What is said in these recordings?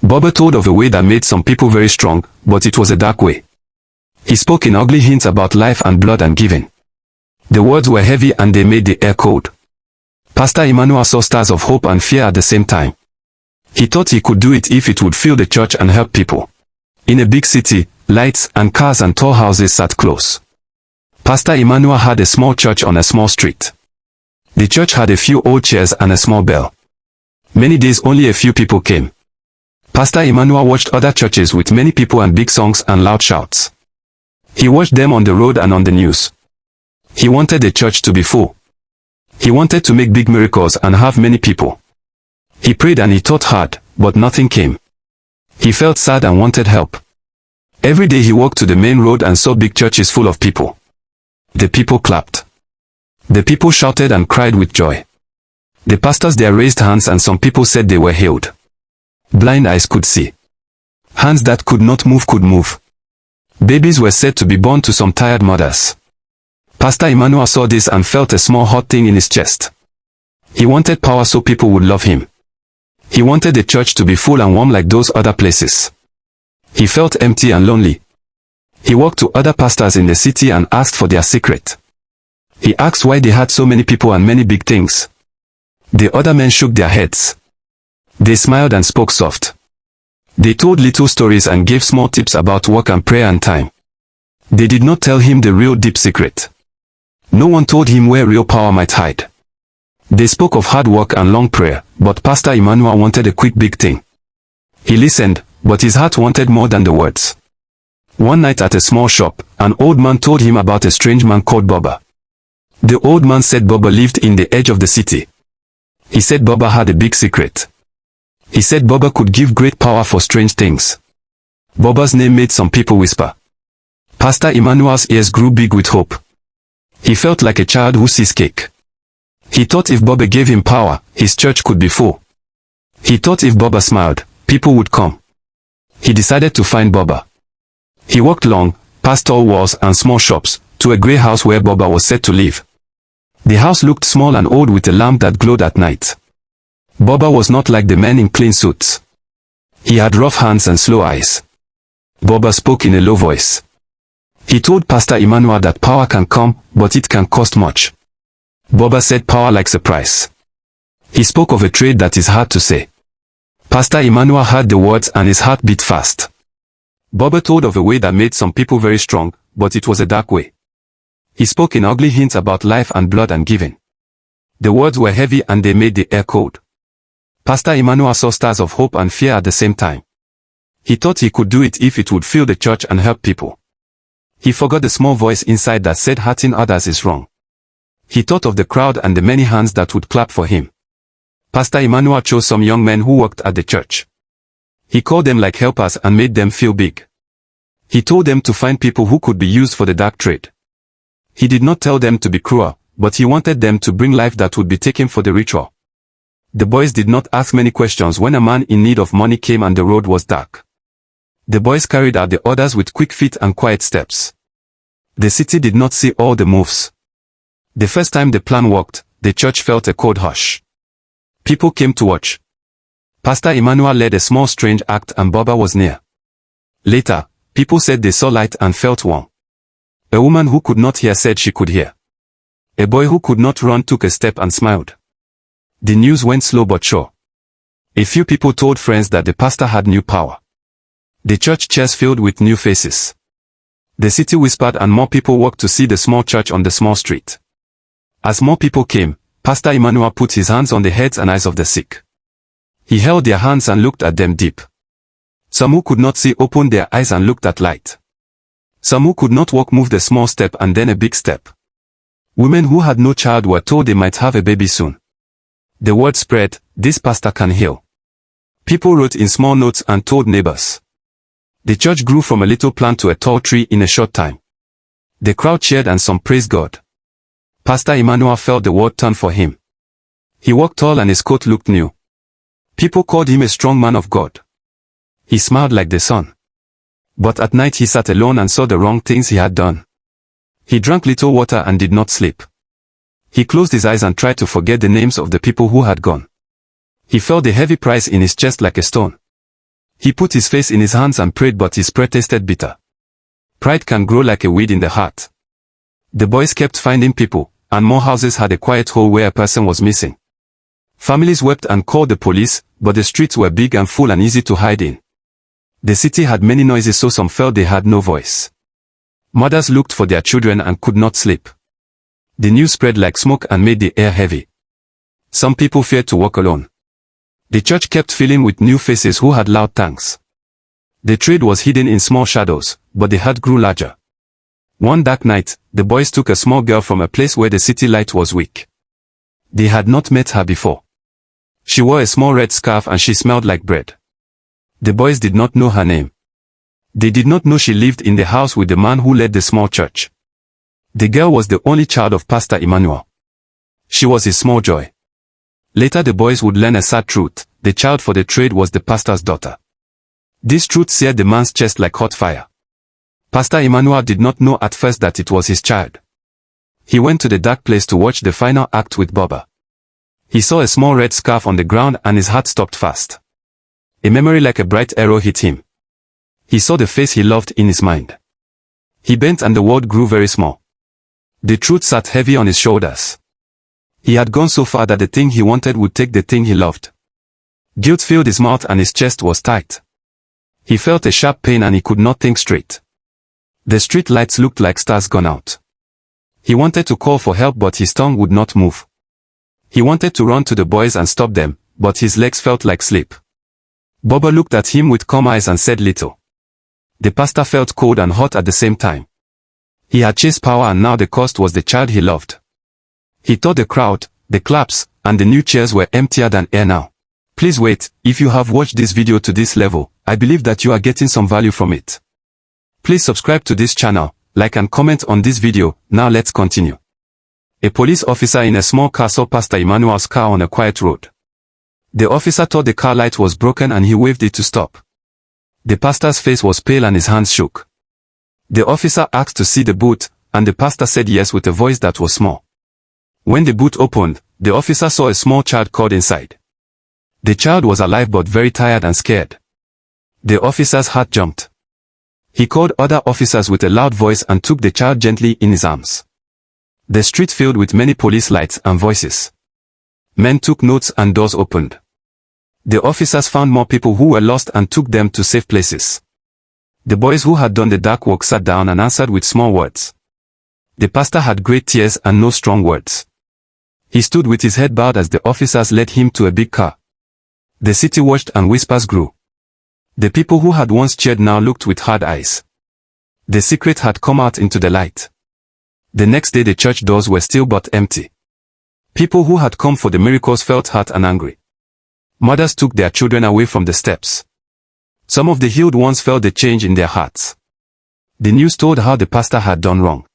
Baba told of a way that made some people very strong, but it was a dark way. He spoke in ugly hints about life and blood and giving. The words were heavy and they made the air cold. Pastor Emmanuel saw stars of hope and fear at the same time. He thought he could do it if it would fill the church and help people. In a big city, lights and cars and tall houses sat close. Pastor Emmanuel had a small church on a small street. The church had a few old chairs and a small bell. Many days only a few people came. Pastor Emmanuel watched other churches with many people and big songs and loud shouts. He watched them on the road and on the news. He wanted the church to be full. He wanted to make big miracles and have many people. He prayed and he thought hard, but nothing came. He felt sad and wanted help. Every day he walked to the main road and saw big churches full of people. The people clapped. The people shouted and cried with joy. The pastors there raised hands and some people said they were healed. Blind eyes could see. Hands that could not move could move. Babies were said to be born to some tired mothers. Pastor Emmanuel saw this and felt a small hot thing in his chest. He wanted power so people would love him. He wanted the church to be full and warm like those other places. He felt empty and lonely. He walked to other pastors in the city and asked for their secret. He asked why they had so many people and many big things. The other men shook their heads. They smiled and spoke soft. They told little stories and gave small tips about work and prayer and time. They did not tell him the real deep secret. No one told him where real power might hide. They spoke of hard work and long prayer, but Pastor Emmanuel wanted a quick big thing. He listened, but his heart wanted more than the words. One night at a small shop, an old man told him about a strange man called Baba. The old man said Baba lived in the edge of the city. He said Baba had a big secret. He said Baba could give great power for strange things. Baba's name made some people whisper. Pastor Emmanuel's ears grew big with hope. He felt like a child who sees cake. He thought if Baba gave him power, his church could be full. He thought if Baba smiled, people would come. He decided to find Baba. He walked long, past tall walls and small shops, to a grey house where Baba was said to live. The house looked small and old with a lamp that glowed at night. Baba was not like the men in clean suits. He had rough hands and slow eyes. Baba spoke in a low voice. He told Pastor Emmanuel that power can come, but it can cost much. Baba said power likes a price. He spoke of a trade that is hard to say. Pastor Emmanuel heard the words and his heart beat fast. Baba told of a way that made some people very strong, but it was a dark way. He spoke in ugly hints about life and blood and giving. The words were heavy and they made the air cold. Pastor Emmanuel saw stars of hope and fear at the same time. He thought he could do it if it would fill the church and help people. He forgot the small voice inside that said hurting others is wrong. He thought of the crowd and the many hands that would clap for him. Pastor Emmanuel chose some young men who worked at the church. He called them like helpers and made them feel big. He told them to find people who could be used for the dark trade. He did not tell them to be cruel, but he wanted them to bring life that would be taken for the ritual. The boys did not ask many questions when a man in need of money came and the road was dark. The boys carried out the orders with quick feet and quiet steps. The city did not see all the moves. The first time the plan worked, the church felt a cold hush. People came to watch. Pastor Emmanuel led a small strange act and Baba was near. Later, people said they saw light and felt warm. A woman who could not hear said she could hear. A boy who could not run took a step and smiled. The news went slow but sure. A few people told friends that the pastor had new power. The church chairs filled with new faces. The city whispered and more people walked to see the small church on the small street. As more people came, Pastor Emmanuel put his hands on the heads and eyes of the sick. He held their hands and looked at them deep. Some who could not see opened their eyes and looked at light. Some who could not walk moved a small step and then a big step. Women who had no child were told they might have a baby soon. The word spread, this pastor can heal. People wrote in small notes and told neighbors. The church grew from a little plant to a tall tree in a short time. The crowd cheered and some praised God. Pastor Emmanuel felt the world turn for him. He walked tall and his coat looked new. People called him a strong man of God. He smiled like the sun. But at night he sat alone and saw the wrong things he had done. He drank little water and did not sleep. He closed his eyes and tried to forget the names of the people who had gone. He felt the heavy price in his chest like a stone. He put his face in his hands and prayed, but his prayer tasted bitter. Pride can grow like a weed in the heart. The boys kept finding people, and more houses had a quiet hole where a person was missing. Families wept and called the police, but the streets were big and full and easy to hide in. The city had many noises, so some felt they had no voice. Mothers looked for their children and could not sleep. The news spread like smoke and made the air heavy. Some people feared to walk alone. The church kept filling with new faces who had loud tongues. The trade was hidden in small shadows, but the herd grew larger. One dark night, the boys took a small girl from a place where the city light was weak. They had not met her before. She wore a small red scarf and she smelled like bread. The boys did not know her name. They did not know she lived in the house with the man who led the small church. The girl was the only child of Pastor Emmanuel. She was his small joy. Later the boys would learn a sad truth: the child for the trade was the pastor's daughter. This truth seared the man's chest like hot fire. Pastor Emmanuel did not know at first that it was his child. He went to the dark place to watch the final act with Baba. He saw a small red scarf on the ground and his heart stopped fast. A memory like a bright arrow hit him. He saw the face he loved in his mind. He bent and the world grew very small. The truth sat heavy on his shoulders. He had gone so far that the thing he wanted would take the thing he loved. Guilt filled his mouth and his chest was tight. He felt a sharp pain and he could not think straight. The street lights looked like stars gone out. He wanted to call for help, but his tongue would not move. He wanted to run to the boys and stop them, but his legs felt like sleep. Baba looked at him with calm eyes and said little. The pastor felt cold and hot at the same time. He had chased power and now the cost was the child he loved. He thought the crowd, the claps, and the new chairs were emptier than air now. Please wait. If you have watched this video to this level, I believe that you are getting some value from it. Please subscribe to this channel, like and comment on this video. Now let's continue. A police officer in a small car saw Pastor Emmanuel's car on a quiet road. The officer thought the car light was broken and he waved it to stop. The pastor's face was pale and his hands shook. The officer asked to see the boot, and the pastor said yes with a voice that was small. When the boot opened, the officer saw a small child caught inside. The child was alive but very tired and scared. The officer's heart jumped. He called other officers with a loud voice and took the child gently in his arms. The street filled with many police lights and voices. Men took notes and doors opened. The officers found more people who were lost and took them to safe places. The boys who had done the dark work sat down and answered with small words. The pastor had great tears and no strong words. He stood with his head bowed as the officers led him to a big car. The city watched and whispers grew. The people who had once cheered now looked with hard eyes. The secret had come out into the light. The next day the church doors were still but empty. People who had come for the miracles felt hurt and angry. Mothers took their children away from the steps. Some of the healed ones felt the change in their hearts. The news told how the pastor had done wrong.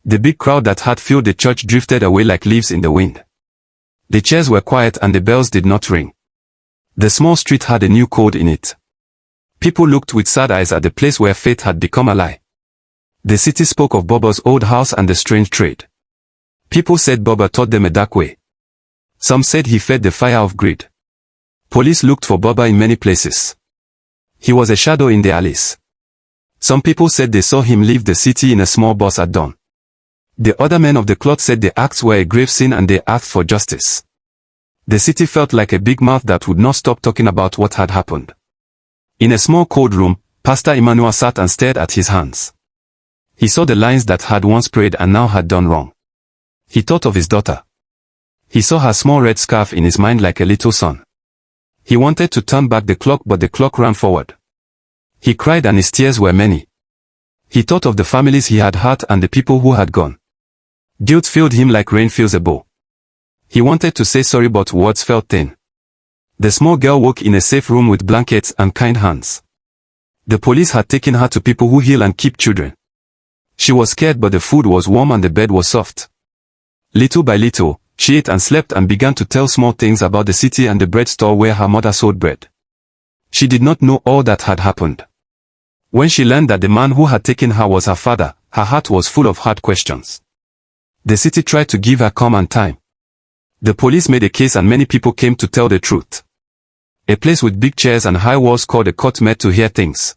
The big crowd that had filled the church drifted away like leaves in the wind. The chairs were quiet and the bells did not ring. The small street had a new code in it. People looked with sad eyes at the place where faith had become a lie. The city spoke of Baba's old house and the strange trade. People said Baba taught them a dark way. Some said he fed the fire of greed. Police looked for Baba in many places. He was a shadow in the alleys. Some people said they saw him leave the city in a small bus at dawn. The other men of the cloth said the acts were a grave sin and they asked for justice. The city felt like a big mouth that would not stop talking about what had happened. In a small cold room, Pastor Emmanuel sat and stared at his hands. He saw the lines that had once prayed and now had done wrong. He thought of his daughter. He saw her small red scarf in his mind like a little son. He wanted to turn back the clock, but the clock ran forward. He cried and his tears were many. He thought of the families he had hurt and the people who had gone. Guilt filled him like rain fills a bowl. He wanted to say sorry but words felt thin. The small girl woke in a safe room with blankets and kind hands. The police had taken her to people who heal and keep children. She was scared but the food was warm and the bed was soft. Little by little, she ate and slept and began to tell small things about the city and the bread store where her mother sold bread. She did not know all that had happened. When she learned that the man who had taken her was her father, her heart was full of hard questions. The city tried to give her calm and time. The police made a case and many people came to tell the truth. A place with big chairs and high walls called a court met to hear things.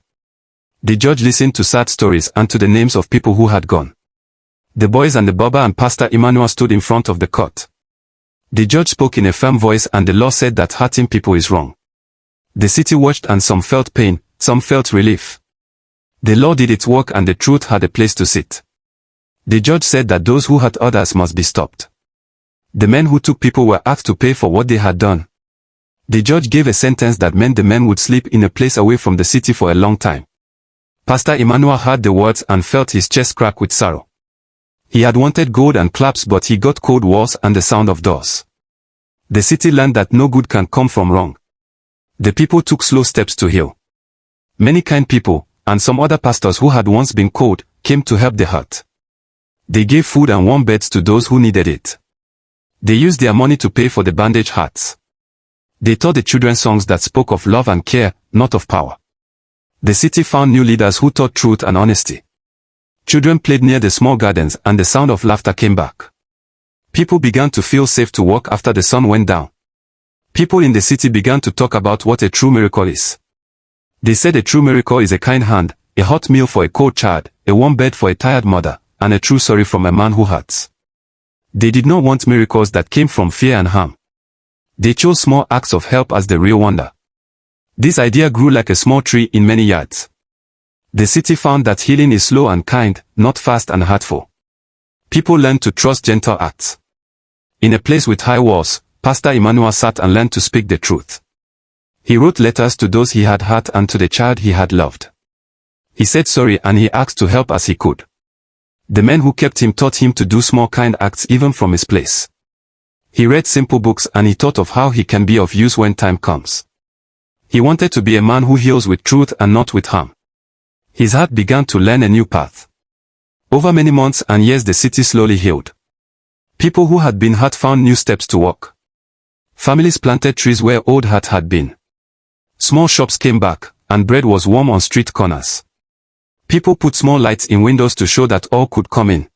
The judge listened to sad stories and to the names of people who had gone. The boys and the barber and Pastor Emmanuel stood in front of the court. The judge spoke in a firm voice and the law said that hurting people is wrong. The city watched and some felt pain, some felt relief. The law did its work and the truth had a place to sit. The judge said that those who hurt others must be stopped. The men who took people were asked to pay for what they had done. The judge gave a sentence that meant the men would sleep in a place away from the city for a long time. Pastor Emmanuel heard the words and felt his chest crack with sorrow. He had wanted gold and claps, but he got cold walls and the sound of doors. The city learned that no good can come from wrong. The people took slow steps to heal. Many kind people, and some other pastors who had once been cold, came to help the hurt. They gave food and warm beds to those who needed it. They used their money to pay for the bandaged hearts. They taught the children songs that spoke of love and care, not of power. The city found new leaders who taught truth and honesty. Children played near the small gardens and the sound of laughter came back. People began to feel safe to walk after the sun went down. People in the city began to talk about what a true miracle is. They said a true miracle is a kind hand, a hot meal for a cold child, a warm bed for a tired mother, and a true sorry from a man who hurts. They did not want miracles that came from fear and harm. They chose small acts of help as the real wonder. This idea grew like a small tree in many yards. The city found that healing is slow and kind, not fast and hurtful. People learned to trust gentle acts. In a place with high walls, Pastor Emmanuel sat and learned to speak the truth. He wrote letters to those he had hurt and to the child he had loved. He said sorry and he asked to help as he could. The men who kept him taught him to do small kind acts even from his place. He read simple books and he thought of how he can be of use when time comes. He wanted to be a man who heals with truth and not with harm. His heart began to learn a new path. Over many months and years the city slowly healed. People who had been hurt found new steps to walk. Families planted trees where old hurt had been. Small shops came back, and bread was warm on street corners. People put small lights in windows to show that all could come in.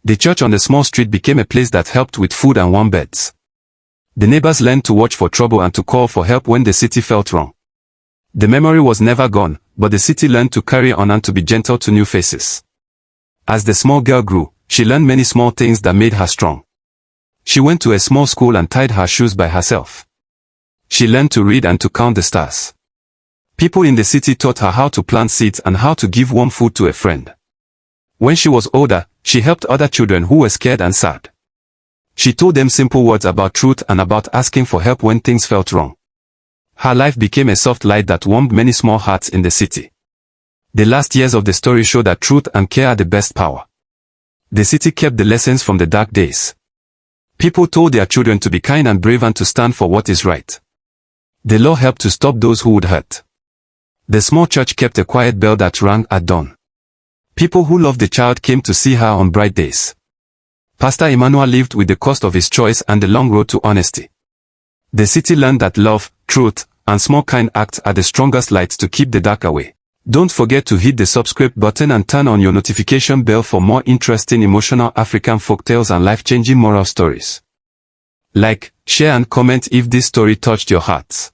The church on the small street became a place that helped with food and warm beds. The neighbors learned to watch for trouble and to call for help when the city felt wrong. The memory was never gone, but the city learned to carry on and to be gentle to new faces. As the small girl grew, she learned many small things that made her strong. She went to a small school and tied her shoes by herself. She learned to read and to count the stars. People in the city taught her how to plant seeds and how to give warm food to a friend. When she was older, she helped other children who were scared and sad. She told them simple words about truth and about asking for help when things felt wrong. Her life became a soft light that warmed many small hearts in the city. The last years of the story show that truth and care are the best power. The city kept the lessons from the dark days. People told their children to be kind and brave and to stand for what is right. The law helped to stop those who would hurt. The small church kept a quiet bell that rang at dawn. People who loved the child came to see her on bright days. Pastor Emmanuel lived with the cost of his choice and the long road to honesty. The city learned that love, truth, and small kind acts are the strongest lights to keep the dark away. Don't forget to hit the subscribe button and turn on your notification bell for more interesting emotional African folktales and life-changing moral stories. Like, share and comment if this story touched your hearts.